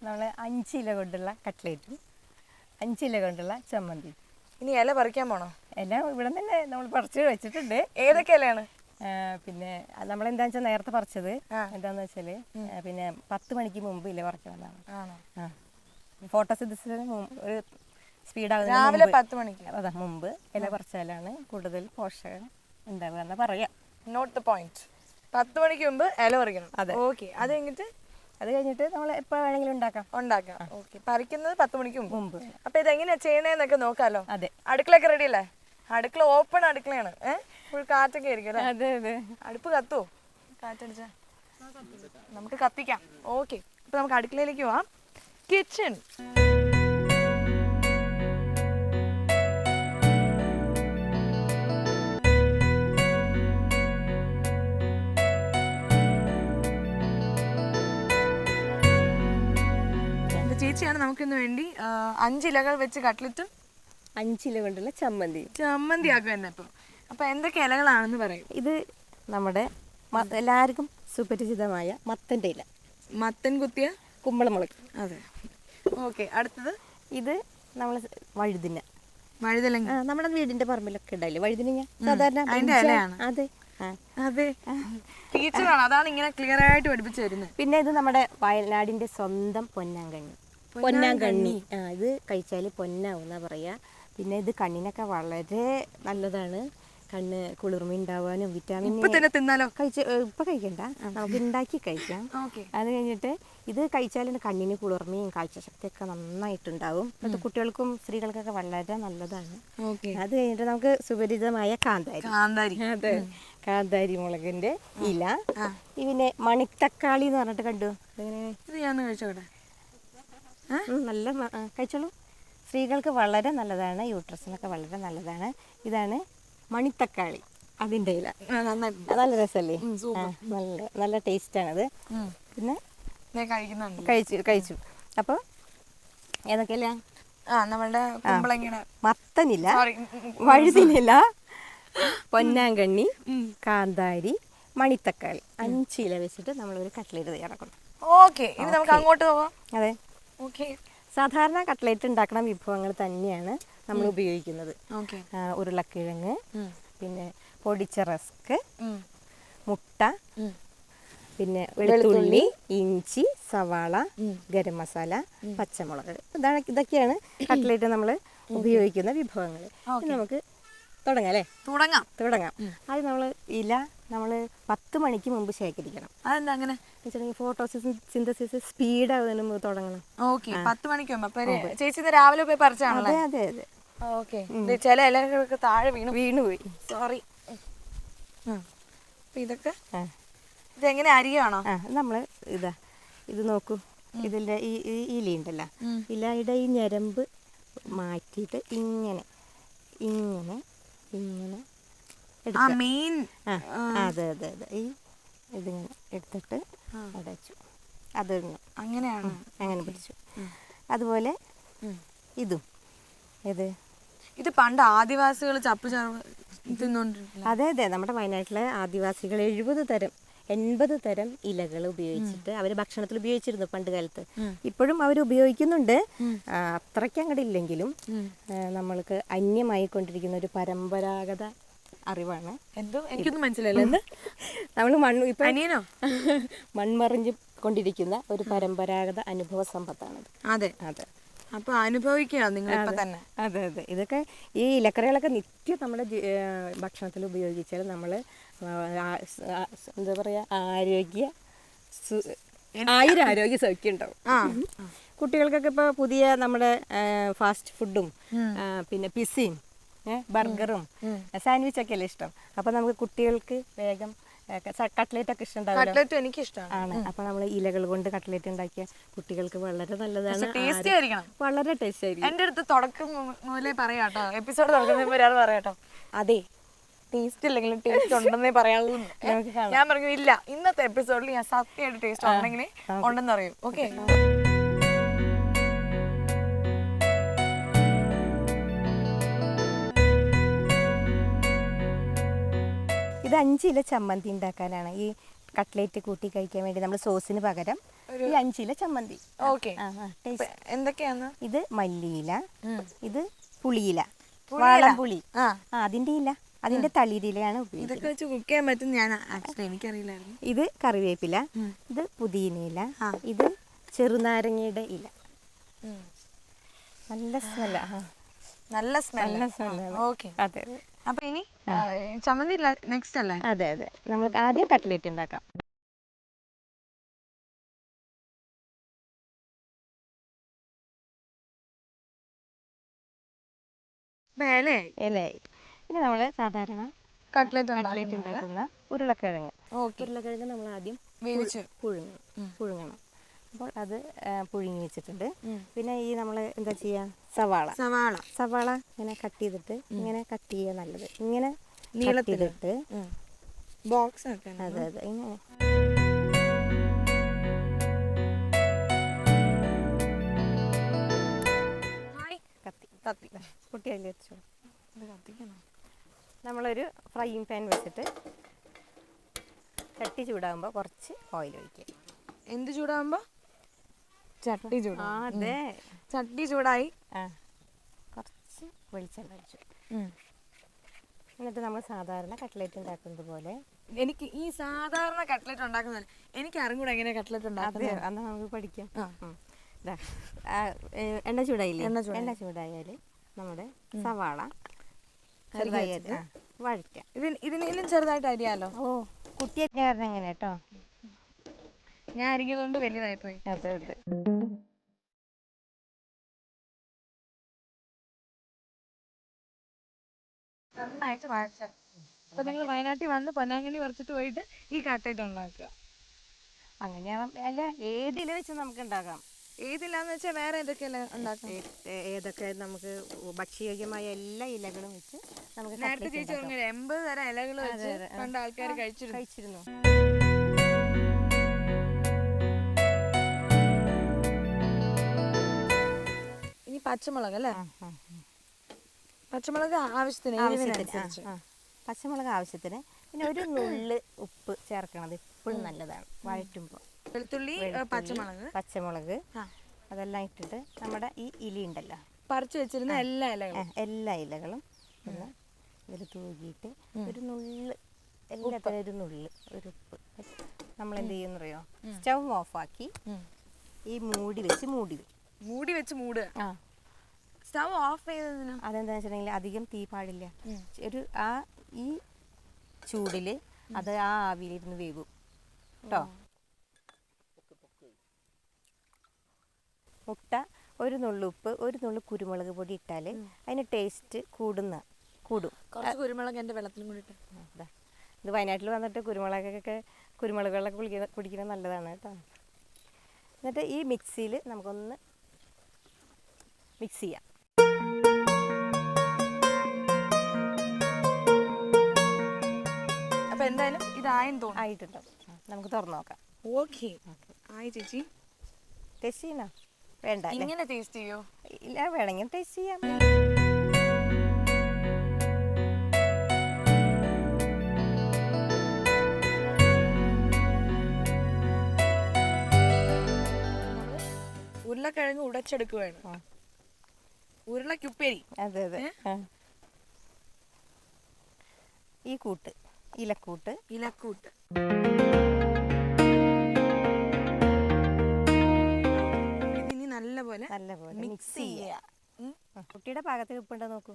നമ്മൾ 5 ഇല കൊണ്ടുള്ള കട്ട്ലേറ്റും 5 ഇല കൊണ്ടുള്ള ചമ്മന്തി. ഇനി ഇല പറിക്കാൻ പോണോ? എല്ലാം ഇവിടെ തന്നെ നമ്മൾ പറിച്ച് വെച്ചിട്ടുണ്ട്. ഏതൊക്കെ ഇലയാണ്? പിന്നെ നമ്മളെന്താ വെച്ചാൽ നേരത്തെ പറിച്ചത് എന്താന്ന് വെച്ചാൽ പിന്നെ 10 മണിക്ക് മുമ്പ് ഇല പറിക്കണമെന്നാണ്. ഫോട്ടോസിന്തസിസിന് ഒരു സ്പീഡാകുന്ന രാവിലെ 10 മണിക്ക് അതാ മുമ്പ് ഇല പറിച്ചാലാണ് കൂടുതൽ പോഷകം ഉണ്ടാവുക എന്ന് പറയാം. Not the point. 10 മണിക്ക് മുമ്പ് ഇല പറിക്കണം. അതെ. ഓക്കെ. അത് കഴിഞ്ഞിട്ട് നമ്മൾ എപ്പോൾ വേണമെങ്കിലും ഉണ്ടാക്കാം. ഓക്കെ. പറിക്കുന്നത് 10 മണിക്ക് മുമ്പ്. അപ്പൊ ഇതെങ്ങനെയാ ചെയ്യണേന്നൊക്കെ നോക്കാലോ. അതെ. അടുക്കളയൊക്കെ റെഡി അല്ലേ? അടുക്കള ഓപ്പൺ അടുക്കളയാണ്. ഫുൾ കാറ്റൊക്കെ ആയിരിക്കും അല്ലേ? അതെ അതെ. അടുപ്പ് കത്തുവോ? കാറ്റടിച്ച നമുക്ക് കത്തിക്കാം. ഓക്കെ. അപ്പൊ നമുക്ക് അടുക്കളയിലേക്ക് പോവാം. കിച്ചൺ. ചേച്ചിയാണ് നമുക്കിന്ന് വേണ്ടി 5 ഇലകൾ വെച്ച് കട്ട്ലറ്റും 5 ഇല കൊണ്ടുള്ള ചമ്മന്തി ആക്കും തന്നെ. അപ്പൊ എന്തൊക്കെ ഇലകളാണെന്ന് പറയും. ഇത് നമ്മുടെ എല്ലാവർക്കും സുപരിചിതമായ മത്തൻ്റെ ഇല, മത്തൻ കുത്തിയ കുമ്പളമുളക്. അതെ. ഓക്കെ. അടുത്തത് ഇത് നമ്മൾ വഴുതിന. നമ്മുടെ വീടിന്റെ പറമ്പിലൊക്കെ ഉണ്ടായില്ലേ വഴുതിന? സാധാരണ അതിന്റെ ഇലയാണ്. അതെ അതെ. ടീച്ചറാണ്, അതാണ് ഇങ്ങനെ ക്ലിയർ ആയിട്ട് പഠിപ്പിച്ചു തരുന്നത്. പിന്നെ ഇത് നമ്മുടെ വയനാടിന്റെ സ്വന്തം പൊന്നാങ്കണ്ണി. ഇത് കഴിച്ചാൽ പൊന്നാവുന്ന പറയാ. പിന്നെ ഇത് കണ്ണിനൊക്കെ വളരെ നല്ലതാണ്. കണ്ണ് കുളിർമ ഉണ്ടാവാനും വിറ്റാമിൻ തിന്നാലോ? ഇപ്പൊ കഴിക്കണ്ട, നമുക്ക് ഉണ്ടാക്കി കഴിക്കാം. അത് കഴിഞ്ഞിട്ട് ഇത് കഴിച്ചാൽ കണ്ണിന് കുളിർമയും കാഴ്ചശക്തിയൊക്കെ നന്നായിട്ടുണ്ടാവും. ഇപ്പോഴത്തെ കുട്ടികൾക്കും സ്ത്രീകൾക്കൊക്കെ വളരെ നല്ലതാണ്. അത് കഴിഞ്ഞിട്ട് നമുക്ക് സുപരിചിതമായ കാന്താരി. അതെ, കാന്താരി മുളകിന്റെ ഇല. പിന്നെ മണിത്തക്കാളി എന്ന് പറഞ്ഞിട്ട് കണ്ടു. ഇത് ഞാൻ കഴിച്ചോട്ടെ? നല്ല കഴിച്ചോളൂ. സ്ത്രീകൾക്ക് വളരെ നല്ലതാണ്, യൂട്രസിനൊക്കെ വളരെ നല്ലതാണ്. ഇതാണ് മണിത്തക്കാളി, അതിൻ്റെ ഇല. നല്ല രസമല്ലേ? നല്ല ടേസ്റ്റാണത്. പിന്നെ കഴിച്ചു. അപ്പോൾ ഏതൊക്കെയല്ല? നമ്മളുടെ മത്തനില, വഴുതിനില, പൊന്നാങ്കണ്ണി, കാന്താരി, മണിത്തക്കാളി 5 ഇല വെച്ചിട്ട് നമ്മളൊരു കട്ട്ലേറ്റ് തയ്യാറാക്കണം. ഓക്കെ. ഇനി നമുക്ക് അങ്ങോട്ട് പോവാം. അതെ. സാധാരണ കട്ട്ലേറ്റ് ഉണ്ടാക്കുന്ന വിഭവങ്ങൾ തന്നെയാണ് നമ്മൾ ഉപയോഗിക്കുന്നത്. ഉരുളക്കിഴങ്ങ്, പിന്നെ പൊടിച്ച റസ്ക്, മുട്ട, പിന്നെ വെളുത്തുള്ളി, ഇഞ്ചി, സവാള, ഗരം മസാല, പച്ചമുളക്. ഇതൊക്കെയാണ് കട്ട്ലേറ്റ് നമ്മൾ ഉപയോഗിക്കുന്ന വിഭവങ്ങൾ. നമുക്ക് തുടങ്ങാം അല്ലേ? തുടങ്ങാം. അത് നമ്മൾ ഇല 10 മണിക്ക് മുമ്പ് ശേഖരിക്കണം. അതെന്താ അങ്ങനെ? ഫോട്ടോസിന്തസിസ് സ്പീഡാവുന്നതിന് മുമ്പ് തുടങ്ങണം. 10 മണിക്ക് മുമ്പ്. ചേച്ചി ഇത് രാവിലെ പോയി പറിച്ചാണല്ലോ? അതെ. ഓക്കെ. ചില ഇലകളൊക്കെ താഴെ വീണുപോയി. സോറി. ഇതെങ്ങനെ അരിയാണോ? നമ്മള് ഇത് നോക്കൂ. ഇതിന്റെ ഈ ഇലയുണ്ടല്ലോ, ഇലയുടെ ഈ ഞരമ്പ് മാറ്റിയിട്ട് ഇങ്ങനെ അതെ. ഈ ഇതിങ്ങനെ എടുത്തിട്ട് അടച്ചു. അങ്ങനെ പിടിച്ചു. അതുപോലെ ഇത് പണ്ട് ആദിവാസികൾ ചപ്പ് തിന്നോണ്ടിരുന്നു. അതെ. നമ്മുടെ വയനാട്ടിലെ ആദിവാസികൾ 80 തരം ഇലകൾ ഉപയോഗിച്ചിട്ട് അവർ ഭക്ഷണത്തിൽ ഉപയോഗിച്ചിരുന്നു പണ്ട് കാലത്ത്. ഇപ്പോഴും അവർ ഉപയോഗിക്കുന്നുണ്ട്. അത്രയ്ക്ക് അങ്ങോട്ട് ഇല്ലെങ്കിലും നമ്മൾക്ക് അന്യമായി കൊണ്ടിരിക്കുന്ന ഒരു പരമ്പരാഗത അറിവാണ്. എനിക്കൊന്നും മനസ്സിലായില്ല. നമ്മൾ മൺമറിഞ്ഞു കൊണ്ടിരിക്കുന്ന ഒരു പരമ്പരാഗത അനുഭവ സമ്പത്താണത്. അതെ. അപ്പൊ അനുഭവിക്കുക നിങ്ങൾ ഇപ്പൊ തന്നെ. അതെ. ഇതൊക്കെ ഈ ഇലക്കറികളൊക്കെ നിത്യം നമ്മുടെ ഭക്ഷണത്തിൽ ഉപയോഗിച്ചാൽ നമ്മൾ എന്താ പറയാ, ആരോഗ്യ സൗഖ്യം ഉണ്ടാവും. കുട്ടികൾക്കൊക്കെ ഇപ്പോൾ പുതിയ നമ്മുടെ ഫാസ്റ്റ് ഫുഡും പിന്നെ പിസയും ബർഗറും സാൻഡ്വിച്ചൊക്കെ അല്ലേ ഇഷ്ടം. അപ്പോൾ നമുക്ക് കുട്ടികൾക്ക് വേഗം കട്ട്ലേറ്റ് ഒക്കെ കട്ട്ലേറ്റ് എനിക്ക് ഇഷ്ടമാണ്. അപ്പൊ നമ്മൾ ഇലകൾ കൊണ്ട് കട്ട്ലേറ്റ് ഉണ്ടാക്കിയ കുട്ടികൾക്ക് വളരെ നല്ലതാണ്. ടേസ്റ്റി ആയിരിക്കണം. വളരെ ടേസ്റ്റി ആയിരിക്കും. എൻ്റെ അടുത്ത് തുടക്കം മുതലേ പറയാട്ടോ, എപ്പിസോഡ് തുടങ്ങുമ്പോൾ ഒരാൾ പറയാട്ടോ, അതെ ടേസ്റ്റ് ഇല്ലെങ്കിലും ടേസ്റ്റ് ഉണ്ടെന്നേ പറയാനുള്ളൂ. ഞാൻ പറഞ്ഞു ഇല്ല, ഇന്നത്തെ എപ്പിസോഡിൽ ഞാൻ സത്യമായിട്ട് ടേസ്റ്റ് ഉണ്ടെങ്കിൽ ഉണ്ടെന്ന് പറയും. ഓക്കെ. ഇത് 5 ഇല ചമ്മന്തി ഉണ്ടാക്കാനാണ്. ഈ കട്ട്ലേറ്റ് കൂട്ടി കഴിക്കാൻ വേണ്ടി നമ്മൾ സോസിന് പകരം ഈ 5 ഇല ചമ്മന്തി. ഓക്കെ, എന്തൊക്കെയാന്ന്? ഇത് മല്ലിയില, ഇത് പുളിയില, വാളംപുളി. അതിന്റെ ഇല, അതിന്റെ തളിരിലയാണ് ഉപയോഗിക്കുന്നത്. ഇതൊക്കെ വെച്ച് കുക്ക് ചെയ്യാൻ പറ്റും. ഞാൻ ആക്ച്വലി എനിക്കറിയില്ലായിരുന്നു. ഇത് കറിവേപ്പില, ഇത് പുതിനയില, ഇത് ചെറുനാരങ്ങയുടെ ഇല. നല്ല സ്മെല്ല. നല്ല സ്മെല്ലാണ്. ഓക്കെ, അതെ. അപ്പൊ ഇനി ചമ്മന്തി നെക്സ്റ്റ് അല്ലേ? അതെ അതെ, നമുക്ക് ആദ്യം കട്ട്ലേറ്റ് ഉണ്ടാക്കാം. ഇലയായി. പിന്നെ നമ്മൾ സാധാരണ കട്ട്ലേറ്റ് ഉണ്ടാക്കുന്ന ഉരുളക്കിഴങ്ങ്. ഉരുളക്കിഴങ്ങ് നമ്മൾ ആദ്യം പുഴുങ്ങണം. അപ്പോൾ അത് പുഴുങ്ങി വെച്ചിട്ടുണ്ട്. പിന്നെ ഈ നമ്മൾ എന്താ ചെയ്യുക, സവാള ഇങ്ങനെ കട്ട് ചെയ്തിട്ട് ഇങ്ങനെ കട്ട് ചെയ്യുക നല്ലത്. ഇങ്ങനെ നീളത്തിലിട്ട് ബോക്സ്. അതെ അതെ, ഇങ്ങനെ. കുട്ടികൾ വെച്ചു. നമ്മളൊരു ഫ്രൈയിങ് പാൻ വെച്ചിട്ട് ചട്ടി ചൂടാകുമ്പോൾ കുറച്ച് ഓയിൽ ഒഴിക്കുക. എന്ത് ചൂടാകുമ്പോൾ? ചട്ടി ചൂടാ. അതെ, ചട്ടി ചൂടായി. കുറച്ച് വെളിച്ചെണ്ണ ഒഴിച്ചു. എന്നിട്ട് നമ്മൾ സാധാരണ കട്ട്ലേറ്റ് ഉണ്ടാക്കുന്നത് പോലെ, എനിക്ക് ഈ സാധാരണ കട്ട്ലേറ്റ് ഉണ്ടാക്കുന്നത് എനിക്ക് അറിഞ്ഞൂടെ എങ്ങനെ കട്ട്ലേറ്റ് ഉണ്ടാക്കുന്നത്. അന്ന് നമുക്ക് പഠിക്കാം. എണ്ണ ചൂടായില്ലേ? എണ്ണ ചൂടായാൽ നമ്മുടെ സവാള ചെറുതായി വഴറ്റാം. ഇതിനും ചെറുതായിട്ട് അരിയാലോ? കുട്ടിയൊക്കെ കാരണം എങ്ങനെ കേട്ടോ, ഞാൻ അരിഞ്ഞതുകൊണ്ട് വലിയതായി പോയി. അതെ അതെ. അപ്പൊ നിങ്ങൾ വയനാട്ടിൽ വന്ന് പൊന്നാങ്കണ്ണി പറിച്ചിട്ട് പോയിട്ട് ഈ കട്ട്ലേറ്റ് ഉണ്ടാക്കുക. അങ്ങനെയാ? അല്ല, ഏതില വെച്ച് നമുക്ക് ഉണ്ടാക്കാം. ഏതില്ലാന്ന് വെച്ചാൽ വേറെ ഏതൊക്കെയല്ല ഉണ്ടാക്കാം? ഏതൊക്കെ നമുക്ക് ഭക്ഷ്യയോഗ്യമായ എല്ലാ ഇലകളും വെച്ച് നമുക്ക്. നേരത്തെ ചേച്ചി പറഞ്ഞ 80 തരം ഇലകൾ വെച്ച് പണ്ട് ആൾക്കാർ കഴിച്ചിരുന്നു. ഇനി പച്ചമുളക് അല്ലേ? പച്ചമുളക് ആവശ്യത്തിന്. പച്ചമുളക് ആവശ്യത്തിന്. പിന്നെ ഒരു നുള്ള് ഉപ്പ് ചേർക്കണത് എപ്പോഴും നല്ലതാണ് വഴറ്റുമ്പോൾ. വെളുത്തുള്ളി, പച്ചമുളക് അതെല്ലാം ഇട്ടിട്ട് നമ്മുടെ ഈ ഇല ഉണ്ടല്ലോ, പറിച്ചു വെച്ചിരുന്ന എല്ലാ ഇലകളും ഒന്ന് ഇതിൽ തൂകിയിട്ട് ഒരു നുള്ള്, എല്ലാത്തിനും ഒരു നുള്ള് ഒരു ഉപ്പ്. നമ്മൾ എന്ത് ചെയ്യുന്നറിയോ, സ്റ്റൗ ഓഫാക്കി ഈ മൂടി വെച്ച് മൂടുക. സ്റ്റൗ ഓഫ് ചെയ്തതിന് അതെന്താ വെച്ചിട്ടുണ്ടെങ്കിൽ അധികം തീ പാടില്ല. ഈ ചൂടില് അത് ആ ആവിയിലിരുന്ന് വേവും കേട്ടോ. മുട്ട, ഒരു നുള്ളുപ്പ്, ഒരു നുള്ളു കുരുമുളക് പൊടി ഇട്ടാൽ അതിന് ടേസ്റ്റ് കൂടും. കുറച്ച് കുരുമുളക് എൻ്റെ വെള്ളത്തിലും കൂടി ഇട്ട്. ഇത് വയനാട്ടിൽ വന്നിട്ട് കുരുമുളക് വെള്ളം കുടിക്കുന്നത് നല്ലതാണ് കേട്ടോ. എന്നിട്ട് ഈ മിക്സിയിൽ നമുക്കൊന്ന് മിക്സ് ചെയ്യാം. അപ്പൊ എന്തായാലും ഇതായെന്ന് തോന്നുന്നു. ആയിട്ടുണ്ടാവും. നമുക്ക് തുറന്നു നോക്കാം. ഓക്കെ, ആയി ചേച്ചി. ടേസ്റ്റ് ചെയ്യണോ? വേണ്ട. ഇങ്ങനെ ടേസ്റ്റ് ചെയ്യോ? ഇല്ല, വേണമെങ്കിൽ ടേസ്റ്റ് ചെയ്യാം. ഉരുളക്കിഴങ്ങ് ഉടച്ചെടുക്കുകയാണ്. ഉരുളക്കുപ്പേരി. അതെ അതെ. ഈ കൂട്ട് ഇലക്കൂട്ട് ഇതിനി നല്ലപോലെ മിക്സ് ചെയ്യുക. കുട്ടിയുടെ പാകത്തിൽ ഉപ്പുണ്ടോ നോക്കൂ.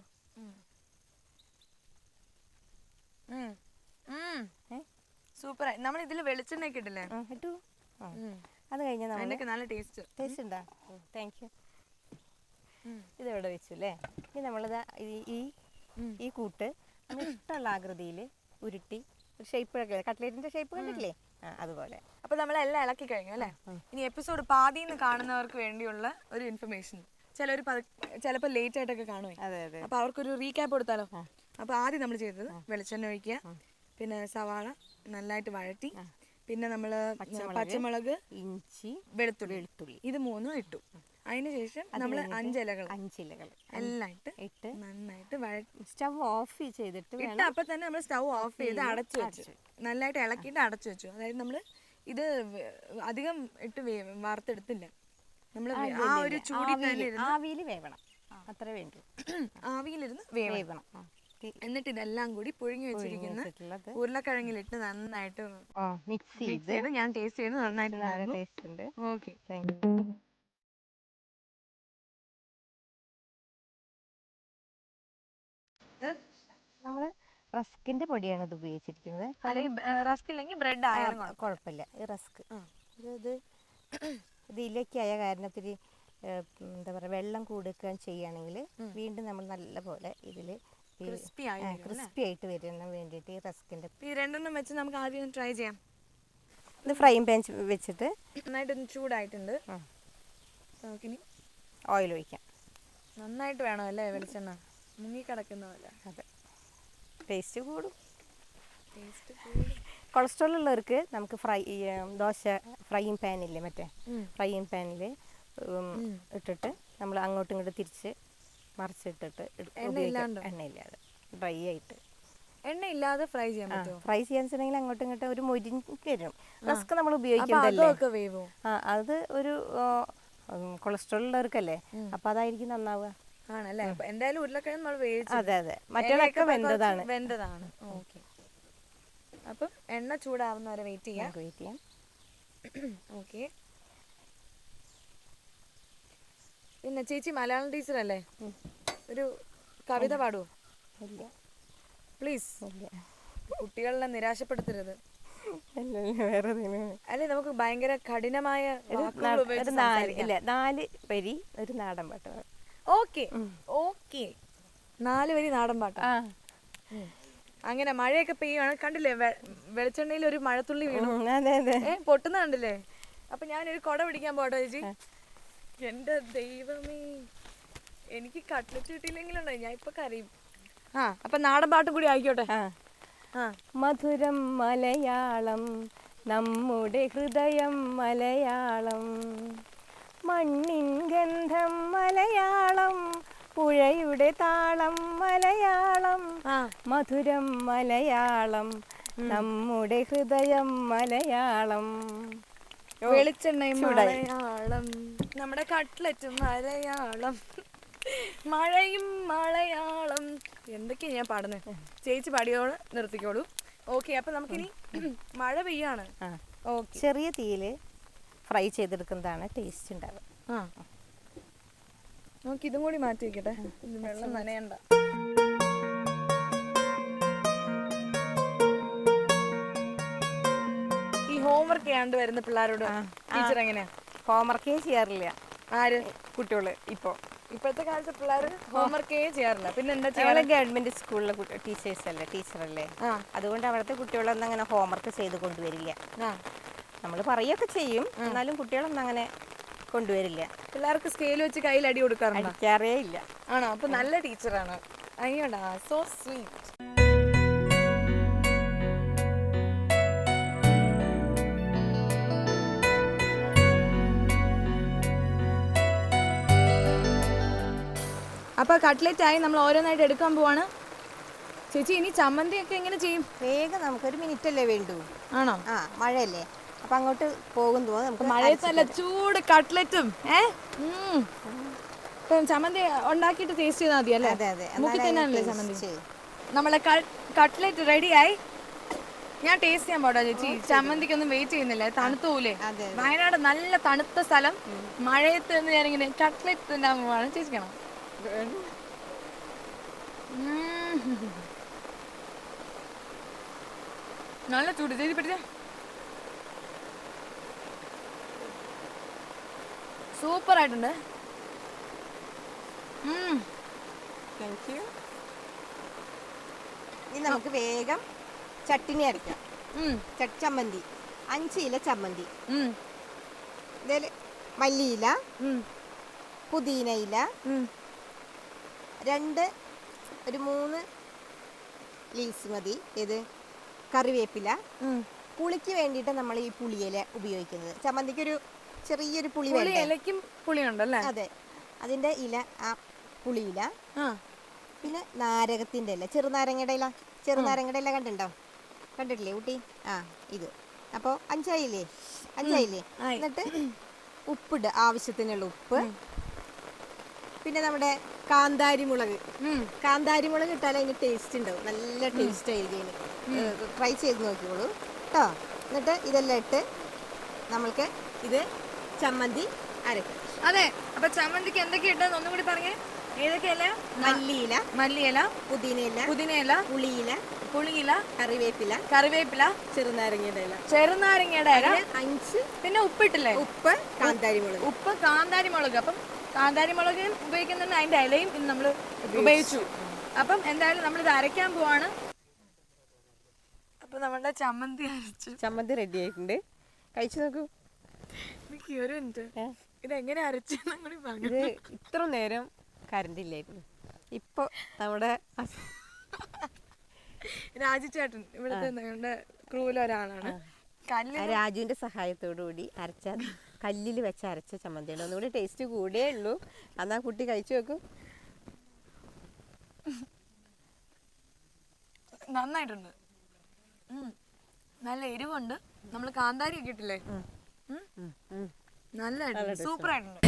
സൂപ്പറായി. നമ്മൾ ഇതിൽ വെളിച്ചെണ്ണ ഒക്കെ ഇട്ടില്ലേ? ഇട്ടു. അത് കഴിഞ്ഞാൽ നല്ല ടേസ്റ്റ് ഉണ്ടാ. Thank you. ഇതെവിടെ വെച്ചു അല്ലേ? ഇനി നമ്മളിത് ഈ കൂട്ട് നമ്മൾ ഇഷ്ടമുള്ള ആകൃതിയിൽ ഉരുട്ടി ഒരു ഷേപ്പ്, കട്ട്ലേറ്റിന്റെ ഷേപ്പ് കണ്ടിട്ടില്ലേ, അതുപോലെ. അപ്പൊ നമ്മളെല്ലാം ഇളക്കി കഴിഞ്ഞു അല്ലേ? ഇനി എപ്പിസോഡ് പാതിന്ന് കാണുന്നവർക്ക് വേണ്ടിയുള്ള ഒരു ഇൻഫർമേഷൻ. ചിലപ്പോൾ ലേറ്റ് ആയിട്ടൊക്കെ കാണുമേ. അപ്പൊ അവർക്കൊരു റീക്യാപ്പ് കൊടുത്താലോ? അപ്പൊ ആദ്യം നമ്മൾ ചെയ്തത് വെളിച്ചെണ്ണ ഒഴിക്കുക, പിന്നെ സവാള നന്നായിട്ട് വഴറ്റി, പിന്നെ നമ്മള് പച്ചമുളക്, ഇഞ്ചി, വെളുത്തുള്ളി ഇത് മൂന്നും ഇട്ടു. അതിനുശേഷം നമ്മൾ 5 ഇലകൾ എല്ലാം ഇട്ട് നന്നായിട്ട് സ്റ്റൗ ഓഫ് ചെയ്തിട്ട് അപ്പൊ തന്നെ നമ്മൾ സ്റ്റൗ ഓഫ് ചെയ്ത് അടച്ചു വെച്ചു. നന്നായിട്ട് ഇളക്കിയിട്ട് അടച്ചു വെച്ചു. അതായത് നമ്മൾ ഇത് അധികം ഇട്ട് വറുത്തെടുത്തില്ല നമ്മൾ ആ ഒരു ചൂടിൽ തന്നെ ആവിയിൽ വേവണം, അത്ര വേണ്ടു. ആവിയിലിരുന്ന് വേവണം. എന്നിട്ട് ഇതെല്ലാം കൂടി പുഴുങ്ങി വെച്ചിരിക്കുന്ന ഉരുളക്കിഴങ്ങിലിട്ട് നന്നായിട്ട് മിക്സ് ചെയ്ത് ഞാൻ ടേസ്റ്റ് ചെയ്ത് നന്നായിട്ട് ടേസ്റ്റ് ഉണ്ട്. ഓക്കെ. നമ്മള് റസ്കിന്റെ പൊടിയാണ് ഇത് ഉപയോഗിച്ചിരിക്കുന്നത്. റസ്ക് ഇല്ലെങ്കിൽ ബ്രെഡ് ആയാലും കുഴപ്പമില്ല. ഈ റസ്ക് ഇത് ഇതിലേക്കായ കാരണത്തിൽ എന്താ പറയുക, വെള്ളം കൊടുക്കാൻ ചെയ്യുകയാണെങ്കിൽ വീണ്ടും നമ്മൾ നല്ല പോലെ ഇതിൽ ക്രിസ്പി ആയിട്ട് വരുന്ന വേണ്ടിയിട്ട് ഈ റസ്കിന്റെ ഈ രണ്ടെണ്ണം വെച്ച് നമുക്ക് ആദ്യം ട്രൈ ചെയ്യാം. ഇത് ഫ്രൈങ് പാൻ വെച്ചിട്ട് നന്നായിട്ടൊന്ന് ചൂടായിട്ടുണ്ട്. നമുക്കിനി ഓയിൽ ഒഴിക്കാം. നന്നായിട്ട് വേണം അല്ലേ വെളിച്ചെണ്ണ, മുങ്ങിക്കിടക്കുന്ന പോലെ. അതെ, ടേസ്റ്റ് കൂടും. കൊളസ്ട്രോൾ ഉള്ളവർക്ക് നമുക്ക് ദോശ ഫ്രൈയിങ് പാനില്ലേ, മറ്റേ ഫ്രൈയിങ് പാനിൽ ഇട്ടിട്ട് നമ്മൾ അങ്ങോട്ടും ഇങ്ങോട്ടും തിരിച്ച് മറിച്ചിട്ടിട്ട് എണ്ണയില്ലാതെ ഡ്രൈ ആയിട്ട് എണ്ണയില്ലാതെ ഫ്രൈ ചെയ്യാൻ പറ്റുമോ? ഫ്രൈ ചെയ്യാൻ വെച്ചിട്ടുണ്ടെങ്കിൽ അങ്ങോട്ടും ഇങ്ങോട്ടും ഒരു മൊരിഞ്ഞ് വരും. റസ്ക് നമ്മൾ ഉപയോഗിക്കുന്നതല്ലേ, അത് ഒരു കൊളസ്ട്രോൾ ഉള്ളവർക്കല്ലേ, അപ്പൊ അതായിരിക്കും നന്നാവുക. ആണല്ലേ? എന്തായാലും ഉരുളക്കിഴങ്ങ് നമ്മൾ വേവിച്ചു. അതെ അതെ, മറ്റേതൊക്കെ വെന്തതാണ്. ഓക്കെ. അപ്പം എണ്ണ ചൂടാവുന്ന വരെ വെയിറ്റ് ചെയ്യാം. ഓക്കെ. പിന്നെ ചേച്ചി മലയാളം ടീച്ചർ അല്ലേ, ഒരു കവിത പാടുവോ? പ്ലീസ്, കുട്ടികളെ നിരാശപ്പെടുത്തരുത്. അല്ലെ, നമുക്ക് ഭയങ്കര കഠിനമായ 4 വരി ഒരു നാടൻ പാട്ട്. ഓക്കെ ഓക്കെ, 4 വരി നാടൻ പാട്ടാ. അങ്ങനെ മഴയൊക്കെ പെയ്യുവാണ്, കണ്ടില്ലേ വെളിച്ചെണ്ണയിൽ ഒരു മഴത്തുള്ളി വീണു, പൊട്ടുന്ന കണ്ടില്ലേ? അപ്പൊ ഞാനൊരു കുട പിടിക്കാൻ പോട്ടോ ചേച്ചി. എന്റെ ദൈവമേ, എനിക്ക് കട്ട്ലറ്റ് കിട്ടിയില്ലെങ്കിലുണ്ടോ ഞാൻ ഇപ്പൊ കരയും. അപ്പൊ നാടൻ പാട്ടും കൂടി ആയിക്കോട്ടെ. മധുരം മലയാളം, നമ്മുടെ ഹൃദയം മലയാളം, മണ്ണിൻ ഗന്ധം മലയാളം, പുഴയുടെ താളം മലയാളം, മധുരം മലയാളം, നമ്മുടെ ഹൃദയം മലയാളം, വെളിച്ചെണ്ണയും മലയാളം, നമ്മുടെ കട്ട്ലറ്റും മലയാളം, മഴയും മലയാളം. എന്തൊക്കെയാ ഞാൻ പാടുന്നത്? ചേച്ചി പാടിയോളൂ, നിർത്തിക്കോളൂ. ഓക്കെ, അപ്പൊ നമുക്കിനി മഴ പെയ്യാണ്. ചെറിയ തീയില് ഫ്രൈ ചെയ്തെടുക്കുന്നതാണ് ടേസ്റ്റ് ഉണ്ടാവുക. നമുക്ക് ഇതും കൂടി മാറ്റി വെക്കട്ടെ, വെള്ളം നനയണ്ട. ഈ ഹോംവർക്ക് ചെയ്യാണ്ട് വരുന്ന പിള്ളേരോട് ടീച്ചർ എങ്ങനെയാ? ഹോംവർക്കേ ചെയ്യാറില്ല. ആര്? കുട്ടികള്. ഇപ്പോഴത്തെ കാലത്തെ പിള്ളേർ ഹോംവർക്കേ ചെയ്യാറില്ല. പിന്നെ എന്താ ചെയ്യാറ്? ഗവൺമെന്റ് സ്കൂളിലെ ടീച്ചറല്ലേ, അതുകൊണ്ട് അവിടുത്തെ കുട്ടികളൊന്നും അങ്ങനെ ഹോംവർക്ക് ചെയ്ത് കൊണ്ടുവരില്ല. നമ്മൾ പറയൊക്കെ ചെയ്യും, എന്നാലും കുട്ടികളൊന്നും അങ്ങനെ കൊണ്ടുവരില്ല. പിള്ളേർക്ക് സ്കെയിൽ വെച്ച് കയ്യിൽ അടി കൊടുക്കാറുണ്ട്? അടിക്കാറേ ഇല്ല. ആണോ? അപ്പൊ നല്ല ടീച്ചറാണ്. അയ്യോടാ, സോ സ്വീറ്റ്. അപ്പൊ കട്ട്ലറ്റ് ആയി, നമ്മൾ ഓരോന്നായിട്ട് എടുക്കാൻ പോവാണ്. ചേച്ചി, ഇനി ചമ്മന്തി ഒക്കെ എങ്ങനെ ചെയ്യും? വേഗം, നമുക്കൊരു മിനിറ്റ് അല്ലേ വേണ്ടൂ. ആണോ? മഴയല്ലേ, അപ്പൊ അങ്ങോട്ട് പോകും തോന്നുന്നു. നമുക്ക് മഴയത്തല്ല, ചൂട് കട്ട്ലറ്റും ചമ്മന്തി ഉണ്ടാക്കിയിട്ട് ടേസ്റ്റ് ചെയ്താൽ മതി അല്ലേ? മുക്കി തന്നെയാണല്ലേ ചമ്മന്തി? നമ്മളെ കട്ട്ലറ്റ് റെഡിയായി. ഞാൻ ടേസ്റ്റ് ചെയ്യാൻ പോടാ ചേച്ചി. ചമ്മന്തിക്കൊന്നും വെയിറ്റ് ചെയ്യുന്നില്ല, തണുത്തു പോലേ. വയനാട് നല്ല തണുത്ത സ്ഥലം, മഴയത്ത് നിന്ന് ഞാനിങ്ങനെ കട്ട്ലറ്റ് തിന്നാൻ പോവാണ്. ചേച്ചിക്കണം. നല്ല ചൂട് ചേച്ചി, പിടിച്ച സൂപ്പർ ആയിട്ടുണ്ട്. ഇനി നമുക്ക് വേഗം ചട്ടിനി അരക്കാം. ചമ്മന്തി 5 ഇല ചമ്മന്തി. ഇതിൽ മല്ലിയില, പുതിന ഇല, 3 ലീവ്സ് മതി. ഇത് കറിവേപ്പില. പുളിക്ക് വേണ്ടിയിട്ട് നമ്മൾ ഈ പുളിയില ഉപയോഗിക്കുന്നത്. ചമ്മന്തിക്കൊരു ചെറിയൊരു പുളി ഇലയ്ക്കും പുളിയുണ്ടല്ലേ? അതെ, അതിൻ്റെ ഇല, ആ പുളിയില. പിന്നെ നാരകത്തിൻ്റെ ഇല, ചെറുനാരങ്ങയുടെ ഇല കണ്ടിട്ടില്ലേ ഊട്ടി? ഇത് അപ്പോൾ അഞ്ചായില്ലേ? എന്നിട്ട് ഉപ്പിട്, ആവശ്യത്തിനുള്ള ഉപ്പ്. പിന്നെ നമ്മുടെ കാന്താരി മുളക് ഇട്ടാൽ അതിന് ടേസ്റ്റ് ഉണ്ടാവും, നല്ല ടേസ്റ്റ് ആയിരിക്കും. ട്രൈ ചെയ്ത് നോക്കിക്കോളൂ കേട്ടോ. എന്നിട്ട് ഇതെല്ലാം ഇട്ട് നമ്മൾക്ക് ഇത് ചമ്മന്തി അരക്കും. അതെ, അപ്പൊ ചമ്മന്തിക്ക് എന്തൊക്കെ ഇട്ടെന്ന് ഒന്നും കൂടി പറഞ്ഞേ. ഏതൊക്കെയല്ല? മല്ലിയില, പുതിനയില, പുളിയില, കറിവേപ്പില, ചെറുനാരങ്ങയുടെ ഇല, 5. പിന്നെ ഉപ്പിട്ടില്ലേ? ഉപ്പ്, കാന്താരി മുളക്. അപ്പം കാന്താരി മുളക് ഉപയോഗിക്കുന്നുണ്ട്, അതിന്റെ ഇലയും ഇന്ന് നമ്മൾ ഉപയോഗിച്ചു. അപ്പം എന്തായാലും നമ്മളിത് അരയ്ക്കാൻ പോവാണ്. അപ്പൊ നമ്മുടെ ചമ്മന്തി റെഡി ആയിട്ടുണ്ട്. കഴിച്ചു നോക്കൂ. ഒരു മിനിറ്റ്, ഇതെങ്ങനെ അരച്ചെന്നും കൂടി പറഞ്ഞു. ഇത് ഇത്ര നേരം കറണ്ട് ഇല്ലായിരുന്നു. ഇപ്പൊ നമ്മുടെ രാജുചേട്ടൻ ഇവിടുത്തെ ഞങ്ങളുടെ ക്രൂവിൽ ഒരാളാണ്. രാജുവിന്റെ സഹായത്തോടു കൂടി കല്ലിൽ വെച്ച് അരച്ച ചമ്മന്തിയാണ്. ഒന്നുകൂടി ടേസ്റ്റ് കൂടിയേ ഉള്ളൂ. എന്നാ കുട്ടി കഴിച്ചു നോക്കൂ. നന്നായിട്ടുണ്ട്, നല്ല എരിവുണ്ട്. നമ്മൾ കാന്താരി ഒക്കെ ഇട്ടില്ലേ, നല്ലതായിട്ടുണ്ട്, സൂപ്പർ ആയിട്ടുണ്ട്.